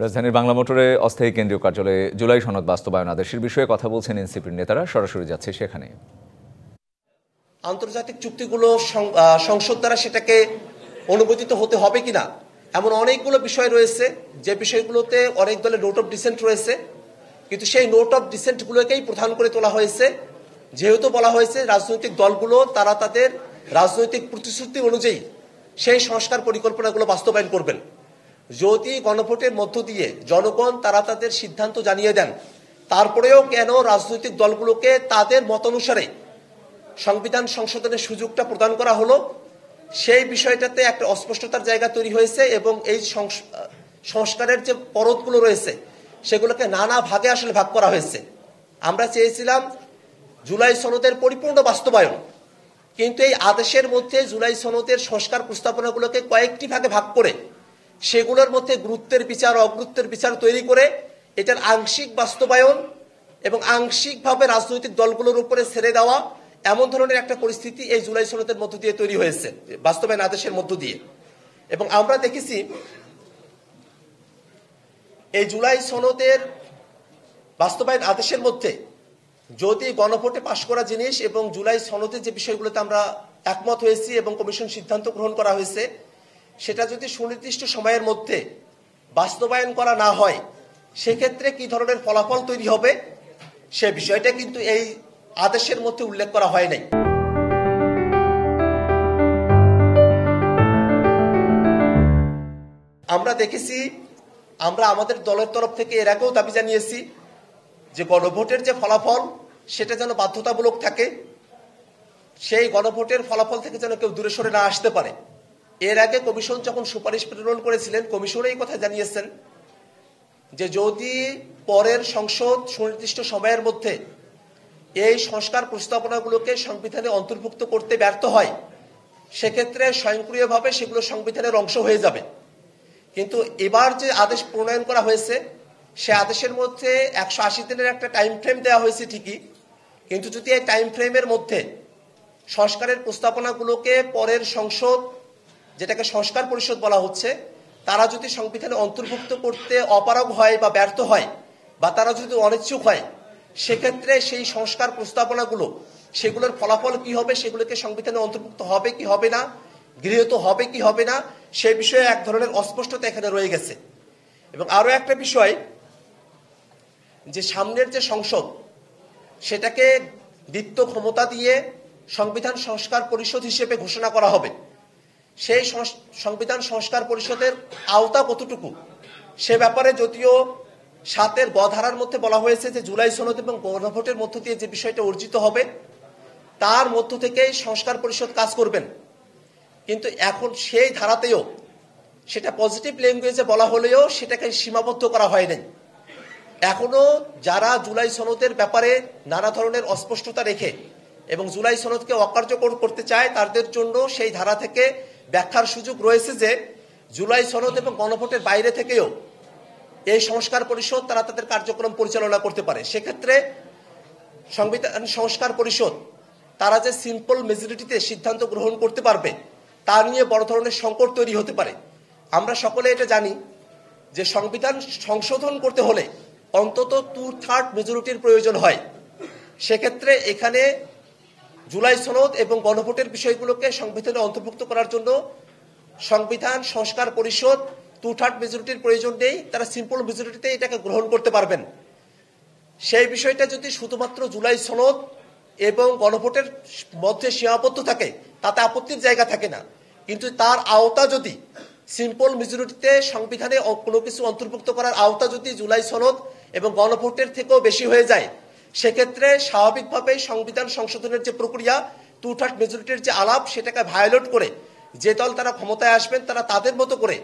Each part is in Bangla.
রাজধানীর বাংলা মোটরে অস্থায়ী কেন্দ্রীয় কার্যালয়ে জুলাই সনদ বাস্তবায়ন আদেশের বিষয়ে কথা বলছেন এনসিপির নেতারা। সরাসরি যাচ্ছে সেখানে। আন্তর্জাতিক চুক্তিগুলো সংসদ দ্বারা সেটাকে অনুমোদিত হতে হবে কিনা, এমন অনেকগুলো বিষয় রয়েছে যে বিষয়গুলোতে অনেক দলের নোট অফ ডিসেন্ট রয়েছে, কিন্তু সেই নোট অফ ডিসেন্টগুলোকেই প্রধান করে তোলা হয়েছে। যেহেতু বলা হয়েছে রাজনৈতিক দলগুলো তারা তাদের রাজনৈতিক প্রতিশ্রুতি অনুযায়ী সেই সংস্কার পরিকল্পনাগুলো বাস্তবায়ন করবেন। যদি গণভোটের মধ্য দিয়ে জনগণ তারা তাদের সিদ্ধান্ত জানিয়ে দেন, তারপরেও কেন রাজনৈতিক দলগুলোকে তাদের মতানুসারে সংবিধান সংশোধনের সুযোগটা প্রদান করা হলো, সেই বিষয়টাতে একটা অস্পষ্টতার জায়গা তৈরি হয়েছে এবং এই সংস্কারের যে পরতগুলো রয়েছে সেগুলোকে নানা ভাগে আসলে ভাগ করা হয়েছে। আমরা চেয়েছিলাম জুলাই সনদের পরিপূর্ণ বাস্তবায়ন, কিন্তু এই আদেশের মধ্যে জুলাই সনদের সংস্কার প্রস্তাবনাগুলোকে কয়েকটি ভাগে ভাগ করে সেগুলোর মধ্যে গুরুত্বের বিচার অগুরুত্বের বিচার তৈরি করে এটার আংশিক বাস্তবায়ন এবং আংশিকভাবে রাজনৈতিক দলগুলোর উপরে ছেড়ে দেওয়া, এমন ধরনের একটা পরিস্থিতি এই জুলাই সনদের মধ্য দিয়ে তৈরি হয়েছে, বাস্তবায়ন আদেশের মধ্য দিয়ে। এবং আমরা দেখেছি এই জুলাই সনদের বাস্তবায়ন আদেশের মধ্যে যদি গণভোটে পাশ করা জিনিস এবং জুলাই সনদের যে বিষয়গুলোতে আমরা একমত হয়েছি এবং কমিশন সিদ্ধান্ত গ্রহণ করা হয়েছে, সেটা যদি সুনির্দিষ্ট সময়ের মধ্যে বাস্তবায়ন করা না হয় সেক্ষেত্রে কি ধরনের ফলাফল তৈরি হবে সে বিষয়টা কিন্তু এই আদেশের মধ্যে উল্লেখ করা হয় নাই। আমরা দেখেছি, আমরা আমাদের দলের তরফ থেকে এর আগেও দাবি জানিয়েছি যে গণভোটের যে ফলাফল সেটা যেন বাধ্যতামূলক থাকে, সেই গণভোটের ফলাফল থেকে যেন কেউ দূরে সরে না আসতে পারে। এর আগে কমিশন যখন সুপারিশ প্রেরণ করেছিলেন, কমিশন এই কথা জানিয়েছেন যে যদি পরের সংসদ সুনির্দিষ্ট সময়ের মধ্যে এই সংস্কার প্রস্তাবনাগুলোকে সংবিধানে অন্তর্ভুক্ত করতে ব্যর্থ হয় সেক্ষেত্রে স্বয়ংক্রিয়ভাবে সেগুলো সংবিধানের অংশ হয়ে যাবে। কিন্তু এবার যে আদেশ প্রণয়ন করা হয়েছে সে আদেশের মধ্যে 180 দিনের একটা টাইম ফ্রেম দেওয়া হয়েছে ঠিকই, কিন্তু যদি এই টাইম ফ্রেমের মধ্যে সংস্কারের প্রস্তাবনাগুলোকে পরের সংসদ, যেটাকে সংস্কার পরিষদ বলা হচ্ছে, তারা যদি সংবিধানে অন্তর্ভুক্ত করতে অপারগ হয় বা ব্যর্থ হয় বা তারা যদি অনিচ্ছুক হয় সেক্ষেত্রে সেই সংস্কার প্রস্তাবনাগুলো সেগুলোর ফলাফল কি হবে, সেগুলোকে সংবিধানে অন্তর্ভুক্ত হবে কি হবে না, গৃহীত হবে কি হবে না, সে বিষয়ে এক ধরনের অস্পষ্টতা এখানে রয়ে গেছে। এবং আরো একটা বিষয় যে সামনের যে সংসদ সেটাকে দ্বিত্ব ক্ষমতা দিয়ে সংবিধান সংস্কার পরিষদ হিসেবে ঘোষণা করা হবে, সেই সংবিধান সংস্কার পরিষদের আওতা কতটুকু সে ব্যাপারে যদিও 7-এর গ ধারার মধ্যে বলা হয়েছে যে জুলাই সনদ এবং গণভোটের মধ্য দিয়ে যে বিষয়টা অর্জিত হবে তার মধ্য থেকেই সংস্কার পরিষদ কাজ করবেন, কিন্তু এখন সেই ধারাতেও সেটা পজিটিভ ল্যাঙ্গুয়েজে বলা হলেও সেটাকে সীমাবদ্ধ করা হয়নি। এখনো যারা জুলাই সনদের ব্যাপারে নানা ধরনের অস্পষ্টতা রেখে এবং জুলাই সনদকে অকার্যকর করতে চায় তাদের জন্য সেই ধারা থেকে ব্যাখ্যার সুযোগ রয়েছে যে জুলাই সনদ এবং গণভোটের বাইরে থেকেও এই সংস্কার পরিষদ তারা তাদের কার্যক্রম পরিচালনা করতে পারে। সেক্ষেত্রে সংবিধান সংস্কার পরিষদ তারা যে সিম্পল মেজরিটিতে সিদ্ধান্ত গ্রহণ করতে পারবে তা নিয়ে বড় ধরনের সংকট তৈরি হতে পারে। আমরা সকলে এটা জানি যে সংবিধান সংশোধন করতে হলে অন্তত 2/3 মেজরিটির প্রয়োজন হয়। সেক্ষেত্রে এখানে জুলাই সনদ এবং গণভোটের বিষয়গুলোকে সংবিধানে অন্তর্ভুক্ত করার জন্য সংবিধান সংস্কার পরিষদ 2/3 মেজরিটির প্রয়োজন নেই, তারা সিম্পল মেজরিটিতে এটাকে গ্রহণ করতে পারবেন। সেই বিষয়টা যদি শুধুমাত্র জুলাই সনদ এবং গণভোটের মধ্যে সীমাবদ্ধ থাকে তাতে আপত্তির জায়গা থাকে না, কিন্তু তার আওতা যদি সিম্পল মেজরিটিতে সংবিধানে কোনো কিছু অন্তর্ভুক্ত করার আওতা যদি জুলাই সনদ এবং গণভোটের থেকেও বেশি হয়ে যায় সেক্ষেত্রে স্বাভাবিকভাবেই সংবিধান সংশোধনের যে প্রক্রিয়া 2/3 মেজরিটির যে আলাপ সেটাকে ভায়োলেট করে যে দল তারা ক্ষমতায় আসবেন তারা তাদের মতো করে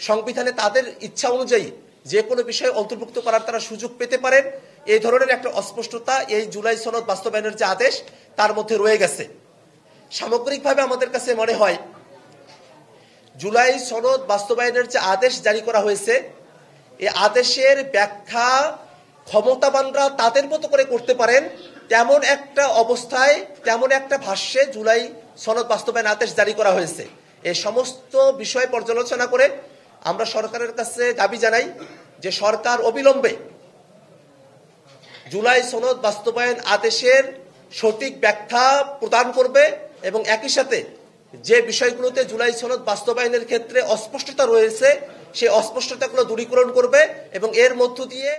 সংবিধানে তাদের ইচ্ছা অনুযায়ী যে কোনো বিষয় অন্তর্ভুক্ত করার তারা সুযোগ পেতে পারেন। এই ধরনের একটা অস্পষ্টতা এই জুলাই সনদ বাস্তবায়নের যে আদেশ তার মধ্যে রয়ে গেছে। সামগ্রিকভাবে আমাদের কাছে মনে হয় জুলাই সনদ বাস্তবায়নের যে আদেশ জারি করা হয়েছে এই আদেশের ব্যাখ্যা ক্ষমতাবানরা তাদের মতো করে করতে পারেন তেমন একটা অবস্থায়, তেমন একটা ভাষ্যে জুলাই সনদ বাস্তবায়ন আদেশ জারি করা হয়েছে। এই সমস্ত বিষয় পর্যালোচনা করে আমরা সরকারের কাছে দাবি জানাই যে সরকার অবিলম্বে জুলাই সনদ বাস্তবায়ন আদেশের সঠিক ব্যাখ্যা প্রদান করবে এবং একই সাথে যে বিষয়গুলোতে জুলাই সনদ বাস্তবায়নের ক্ষেত্রে অস্পষ্টতা রয়েছে সেই অস্পষ্টতাগুলো দূরীকরণ করবে এবং এর মধ্য দিয়ে